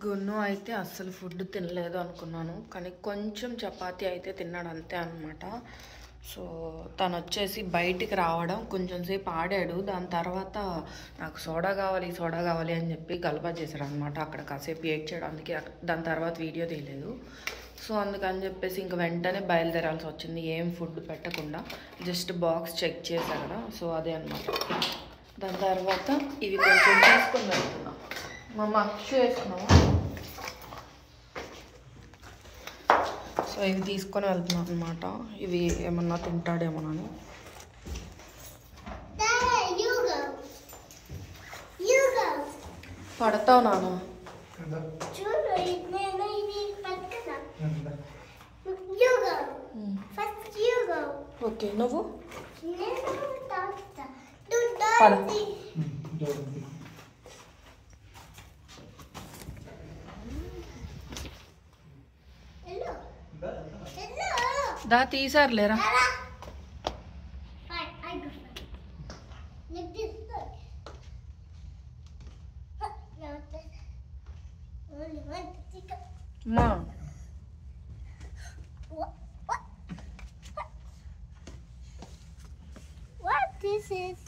గున్ను అయితే అస్సలు ఫుడ్ తినలేదు అనుకున్నాను, కానీ కొంచెం చపాతీ అయితే తిన్నాడు అంతే అనమాట. సో తను వచ్చేసి బయటికి రావడం కొంచెం సేపు ఆడాడు. దాని తర్వాత నాకు సోడా కావాలి అని చెప్పి గలబా చేశాడు అనమాట. అక్కడ కాసేపు ఏడ్చేయడానికి. దాని తర్వాత వీడియో తీయలేదు. సో అందుకని చెప్పేసి ఇంక వెంటనే బయలుదేరాల్సి వచ్చింది, ఏం ఫుడ్ పెట్టకుండా. జస్ట్ బాక్స్ చెక్ చేశాను కదా, సో అదే అనమాట. దాని తర్వాత ఇవి కొంచెం తీసుకొని వెళ్తున్నా. మా షూ వేసుకున్నావా? సో ఇవి తీసుకొని వెళ్తున్నాను అనమాట. ఇవి ఏమన్నా తింటాడేమోనని. పడతావు నాన్న. ఓకే, నువ్వు పడ. దా తీసారు లేరా. మా What this is?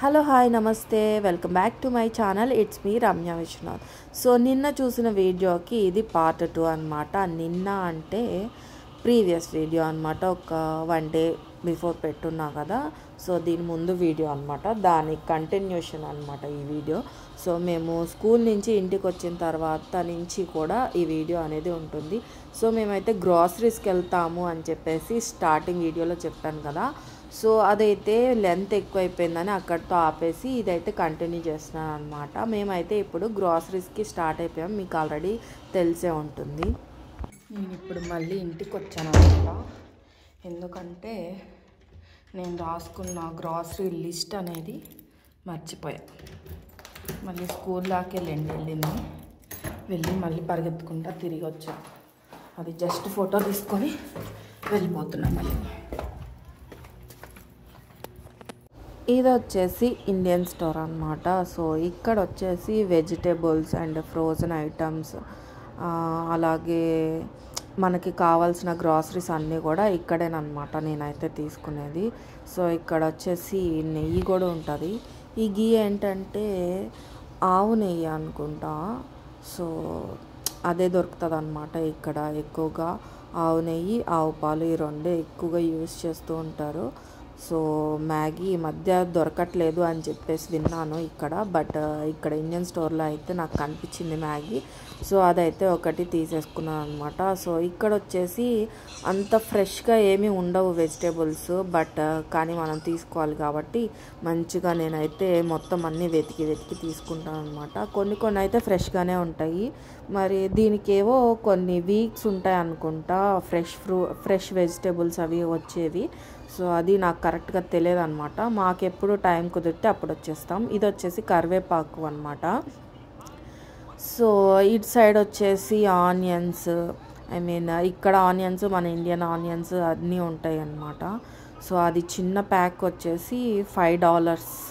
Hello hi namaste, welcome back to my channel. It's me Ramya Vishwanath. So నిన్న చూసిన వీడియోకి ఇది పార్ట్ 2 అనమాట. నిన్న అంటే ప్రీవియస్ వీడియో అనమాట, ఒక 1 డే బిఫోర్ పెట్టున్నా కదా. సో దీని ముందు వీడియో అనమాట, దాని కంటిన్యూషన్ అనమాట ఈ వీడియో. సో మేము స్కూల్ నుంచి ఇంటికి వచ్చిన తర్వాత నుంచి కూడా ఈ వీడియో అనేది ఉంటుంది. సో మేమైతే గ్రాసరీస్కి వెళ్తాము అని చెప్పేసి స్టార్టింగ్ వీడియోలో చెప్పాను కదా. సో అదైతే లెంత్ ఎక్కువైపోయిందని అక్కడితో ఆపేసి ఇదైతే కంటిన్యూ చేస్తున్నాను అనమాట. మేమైతే ఇప్పుడు గ్రాసరీస్కి స్టార్ట్ అయిపోయాం, మీకు ఆల్రెడీ తెలిసే ఉంటుంది. నేను ఇప్పుడు మళ్ళీ ఇంటికి వచ్చాను అనమాట. ఎందుకంటే నేను రాసుకున్న గ్రాసరీ లిస్ట్ అనేది మర్చిపోయాను. మళ్ళీ స్కూల్ దాకే వెళ్ళి మళ్ళీ పరిగెత్తుకుంటా తిరిగి వచ్చాను. అది జస్ట్ ఫోటో తీసుకొని వెళ్ళిపోతున్నాం మళ్ళీ. ఇది వచ్చేసి ఇండియన్ స్టోర్ అనమాట. సో ఇక్కడ వచ్చేసి వెజిటేబుల్స్ అండ్ ఫ్రోజన్ ఐటమ్స్, అలాగే మనకి కావాల్సిన గ్రాసరీస్ అన్నీ కూడా ఇక్కడేనమాట నేనైతే తీసుకునేది. సో ఇక్కడ వచ్చేసి నెయ్యి కూడా ఉంటుంది. ఈ గీ ఏంటంటే ఆవు నెయ్యి అనుకుంటా. సో అదే దొరుకుతుంది అనమాట ఇక్కడ ఎక్కువగా. ఆవు నెయ్యి, ఆవు పాలు, ఈ రెండే ఎక్కువగా యూజ్ చేస్తూ ఉంటారు. సో మ్యాగీ ఈ మధ్య దొరకట్లేదు అని చెప్పేసి విన్నాను ఇక్కడ, బట్ ఇక్కడ ఇండియన్ స్టోర్లో అయితే నాకు కనిపించింది మ్యాగీ. సో అదైతే ఒకటి తీసేసుకున్నాను అనమాట. సో ఇక్కడ వచ్చేసి అంత ఫ్రెష్గా ఏమీ ఉండవు వెజిటేబుల్స్, బట్ కానీ మనం తీసుకోవాలి కాబట్టి మంచిగా నేనైతే మొత్తం అన్నీ వెతికి తీసుకుంటాను అనమాట. కొన్ని అయితే ఫ్రెష్గానే ఉంటాయి. మరి దీనికేవో కొన్ని వీక్స్ ఉంటాయి అనుకుంటా ఫ్రెష్ వెజిటేబుల్స్ అవి వచ్చేవి. సో అది నాకు కరెక్ట్గా తెలియదు అనమాట. మాకెప్పుడు టైం కుదిరితే అప్పుడు వచ్చేస్తాం. ఇది వచ్చేసి కరివేపాకు అనమాట. సో ఇటు సైడ్ వచ్చేసి ఆనియన్స్, ఇక్కడ ఆనియన్స్ మన ఇండియన్ ఆనియన్స్ అన్నీ ఉంటాయి అన్నమాట. సో అది చిన్న ప్యాక్ వచ్చేసి $5,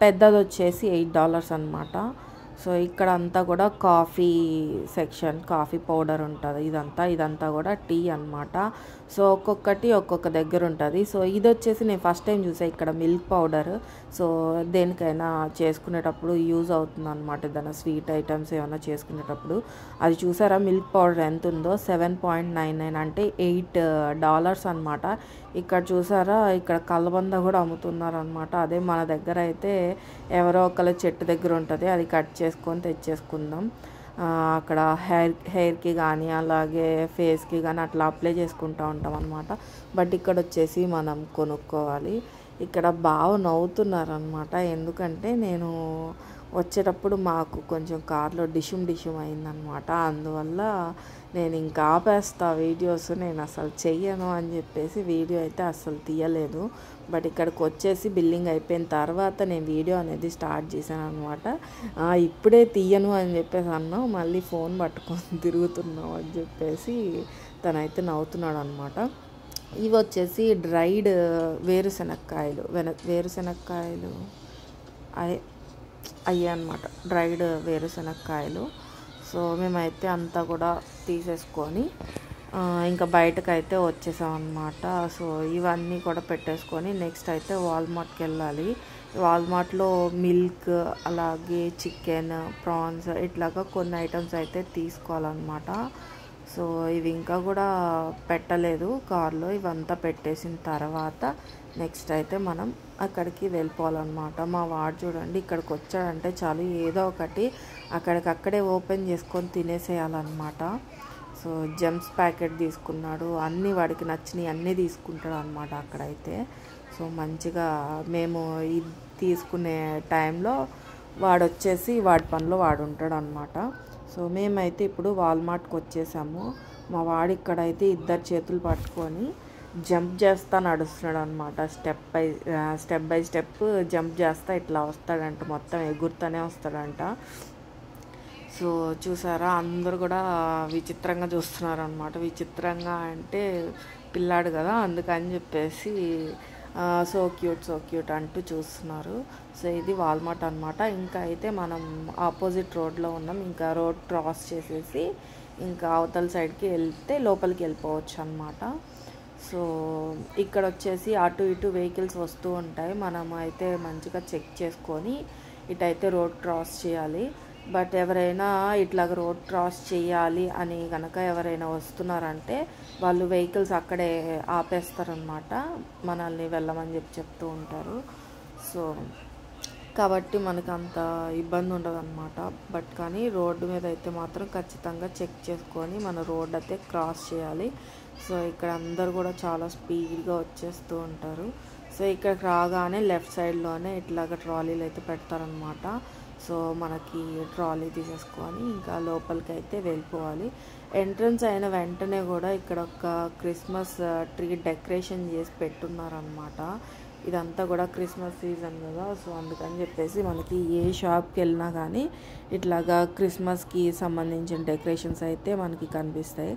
పెద్దది వచ్చేసి $8 అనమాట. సో ఇక్కడ అంతా కూడా కాఫీ సెక్షన్, కాఫీ పౌడర్ ఉంటుంది. ఇదంతా కూడా టీ అనమాట. సో ఒక్కొక్కటి ఒక్కొక్క దగ్గర ఉంటుంది. సో ఇది వచ్చేసి నేను ఫస్ట్ టైం చూసాను ఇక్కడ మిల్క్ పౌడర్. సో దేనికైనా చేసుకునేటప్పుడు యూజ్ అవుతుంది అనమాట, ఏదైనా స్వీట్ ఐటమ్స్ ఏమైనా చేసుకునేటప్పుడు. అది చూసారా మిల్క్ పౌడర్ ఎంత ఉందో, 7.99 అంటే $8 అనమాట. ఇక్కడ చూసారా, ఇక్కడ కలబంద కూడా అమ్ముతున్నారు అనమాట. అదే మన దగ్గర అయితే ఎవరో ఒకళ్ళ చెట్టు దగ్గర ఉంటుంది, అది కట్ చేసుకొని తెచ్చేసుకుందాం. అక్కడ హెయిర్కి కానీ అలాగే ఫేస్కి కానీ అట్లా అప్లై చేసుకుంటూ ఉంటాం అనమాట. బట్ ఇక్కడ వచ్చేసి మనం కొనుక్కోవాలి. ఇక్కడ బాగా నవ్వుతున్నారు అనమాట, ఎందుకంటే నేను వచ్చేటప్పుడు మాకు కొంచెం కార్లో డిషుమ్ అయిందనమాట. అందువల్ల నేను ఇంకా ఆపేస్తా వీడియోస్, నేను అసలు చెయ్యను అని చెప్పేసి వీడియో అయితే అసలు తీయలేదు. బట్ ఇక్కడికి వచ్చేసి బిల్లింగ్ అయిపోయిన తర్వాత నేను వీడియో అనేది స్టార్ట్ చేశాను అనమాట. ఇప్పుడే తీయను అని చెప్పేసి అన్నావు, మళ్ళీ ఫోన్ పట్టుకొని తిరుగుతున్నావు అని చెప్పేసి తనైతే నవ్వుతున్నాడు అనమాట. ఇవి వచ్చేసి డ్రైడ్ వేరుశనక్కాయలు వేరుశనక్కాయలు అయ్యే అనమాట, డ్రైడ్ వేరుశనక్కాయలు. సో మేమైతే అంతా కూడా తీసేసుకొని ఇంకా బయటకైతే వచ్చేసాం అనమాట. సో ఇవన్నీ కూడా పెట్టేసుకొని నెక్స్ట్ అయితే వాల్మార్ట్కి వెళ్ళాలి. వాల్మార్ట్లో మిల్క్, అలాగే చికెన్, ప్రాన్స్ ఇట్లాగా కొన్ని ఐటమ్స్ అయితే తీసుకోవాలన్నమాట. సో ఇవి ఇంకా కూడా పెట్టలేదు కార్లో. ఇవంతా పెట్టేసిన తర్వాత నెక్స్ట్ అయితే మనం అక్కడికి వెళ్ళిపోవాలన్నమాట. మా వాడు చూడండి ఇక్కడికి వచ్చాడంటే చాలు ఏదో ఒకటి అక్కడికక్కడే ఓపెన్ చేసుకొని తినేసేయాలన్నమాట. సో జెమ్స్ ప్యాకెట్ తీసుకున్నాడు, అన్నీ వాడికి నచ్చినవి అన్నీ తీసుకుంటాడు అనమాట అక్కడైతే. సో మంచిగా మేము ఇది తీసుకునే టైంలో వాడు వచ్చేసి వాడి పనిలో వాడు ఉంటాడు అనమాట. సో మేమైతే ఇప్పుడు వాల్మార్ట్కి వచ్చేసాము. మా వాడు ఇక్కడైతే ఇద్దరు చేతులు పట్టుకొని జంప్ చేస్తా నడుస్తున్నాడు అనమాట. స్టెప్ బై స్టెప్ జంప్ చేస్తా ఇట్లా వస్తాడంట, మొత్తం ఎగురుతూనే వస్తాడంట. సో చూసారా, అందరూ కూడా విచిత్రంగా చూస్తున్నారు అనమాట. విచిత్రంగా అంటే పిల్లాడు కదా అందుకని చెప్పేసి సో క్యూట్ అంటూ చూస్తున్నారు. సో ఇది వాల్మార్ట్ అనమాట. ఇంకా అయితే మనం ఆపోజిట్ రోడ్లో ఉన్నాం. ఇంకా రోడ్ క్రాస్ చేసేసి ఇంకా అవతల సైడ్కి వెళ్తే లోపలికి వెళ్ళిపోవచ్చు అనమాట. సో ఇక్కడ వచ్చేసి అటు ఇటు వెహికల్స్ వస్తూ ఉంటాయి. మనం అయితే మంచిగా చెక్ చేసుకొని ఇటైతే రోడ్ క్రాస్ చేయాలి. బట్ ఎవరైనా ఇట్లాగ రోడ్ క్రాస్ చేయాలి అని కనుక ఎవరైనా వస్తున్నారంటే వాళ్ళు వెహికల్స్ అక్కడే ఆపేస్తారనమాట, మనల్ని వెళ్ళమని చెప్తూ ఉంటారు. సో కాబట్టి మనకు అంత ఇబ్బంది ఉండదు అనమాట. బట్ కానీ రోడ్డు మీద అయితే మాత్రం ఖచ్చితంగా చెక్ చేసుకొని మన రోడ్ అయితే క్రాస్ చేయాలి. సో ఇక్కడ అందరు కూడా చాలా స్పీడ్గా వచ్చేస్తూ ఉంటారు. సో ఇక్కడికి రాగానే లెఫ్ట్ సైడ్లోనే ఇట్లాగ ట్రాలీలు అయితే పెడతారనమాట. సో మనకి ట్రాలీ తీసేసుకొని ఇంకా లోపలికి అయితే వెళ్ళిపోవాలి. ఎంట్రన్స్ అయిన వెంటనే కూడా ఇక్కడ ఒక క్రిస్మస్ ట్రీ డెకరేషన్ చేసి పెట్టున్నారనమాట. ఇదంతా కూడా క్రిస్మస్ సీజన్ కదా, సో అందుకని చెప్పేసి మనకి ఏ షాప్కి వెళ్ళినా కానీ ఇట్లాగా క్రిస్మస్కి సంబంధించిన డెకరేషన్స్ అయితే మనకి కనిపిస్తాయి.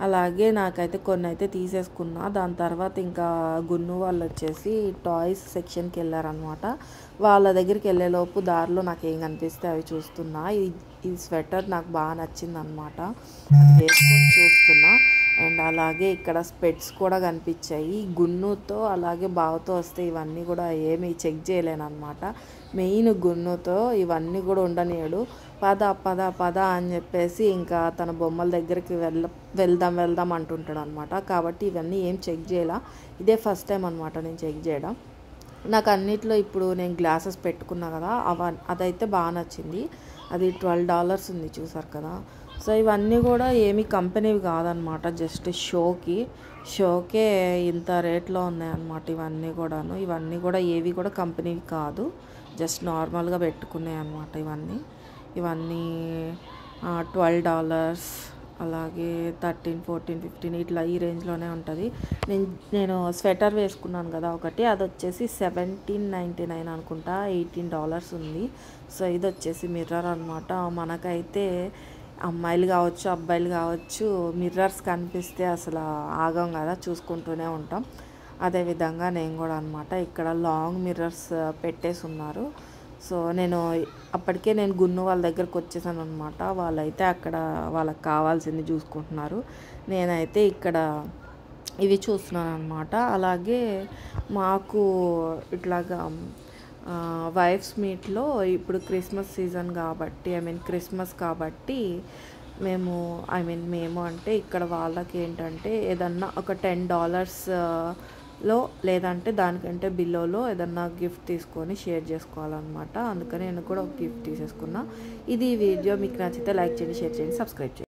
అలాగే నాకైతే కొన్ని అయితే తీసేసుకున్నా. దాని తర్వాత ఇంకా గున్ను వాళ్ళు వచ్చేసి టాయ్స్ సెక్షన్కి వెళ్ళారనమాట. వాళ్ళ దగ్గరికి వెళ్ళేలోపు దారిలో నాకు ఏం కనిపిస్తే అవి చూస్తున్నా. ఈ స్వెటర్ నాకు బాగా నచ్చింది అనమాట, అది వేసుకొని చూస్తున్నా. అండ్ అలాగే ఇక్కడ స్పెట్స్ కూడా కనిపించాయి. గున్నుతో అలాగే బావతో వస్తే ఇవన్నీ కూడా ఏమీ చెక్ చేయలేను అనమాట. మెయిన్ గున్నుతో ఇవన్నీ కూడా ఉండనియడు. పద అని చెప్పేసి ఇంకా తన బొమ్మల దగ్గరికి వెళ్దాం అంటుంటాడు అనమాట. కాబట్టి ఇవన్నీ ఏం చెక్ చేయాల, ఇదే ఫస్ట్ టైం అనమాట నేను చెక్ చేయడం. నాకు అన్నిట్లో ఇప్పుడు నేను గ్లాసెస్ పెట్టుకున్నా కదా, అదైతే బాగా నచ్చింది. అది $12 ఉంది, చూసారు కదా. సో ఇవన్నీ కూడా ఏమీ కంపెనీవి కాదనమాట, జస్ట్ షోకే ఇంత రేట్లో ఉన్నాయన్నమాట ఇవన్నీ కూడా ఏవి కూడా కంపెనీవి కాదు, జస్ట్ నార్మల్గా పెట్టుకున్నాయి అనమాట. ఇవన్నీ $12, అలాగే 13, 14, 15 ఇట్లా ఈ రేంజ్లోనే ఉంటుంది. నేను స్వెటర్ వేసుకున్నాను కదా ఒకటి, అది వచ్చేసి $17.99 అనుకుంటా, $18 ఉంది. సో ఇది వచ్చేసి మిర్రర్ అనమాట. మనకైతే అమ్మాయిలు కావచ్చు అబ్బాయిలు కావచ్చు మిర్రర్స్ కనిపిస్తే అసలు ఆగం కదా, చూసుకుంటూనే ఉంటాం. అదేవిధంగా నేను కూడా అనమాట. ఇక్కడ లాంగ్ మిర్రర్స్ పెట్టేసి ఉన్నారు. సో అప్పటికే నేను గున్ను వాళ్ళ దగ్గరకు వచ్చేసాను అనమాట. వాళ్ళైతే అక్కడ వాళ్ళకి కావాల్సింది చూసుకుంటున్నారు, నేనైతే ఇక్కడ ఇవి చూస్తున్నాను అనమాట. అలాగే మాకు ఇట్లాగా వైఫ్స్ మీట్లో ఇప్పుడు క్రిస్మస్ సీజన్ కాబట్టి క్రిస్మస్ కాబట్టి మేము అంటే ఇక్కడ వాళ్ళకి ఏంటంటే ఏదన్నా ఒక $10 లో లేదంటే దానికంటే బిలోలో ఏదన్నా గిఫ్ట్ తీసుకొని షేర్ చేసుకోవాలన్నమాట. అందుకని నేను కూడా ఒక గిఫ్ట్ తీసేసుకున్నా. ఇది వీడియో మీకు నచ్చితే లైక్ చేయండి, షేర్ చేయండి, సబ్స్క్రైబ్ చేయండి.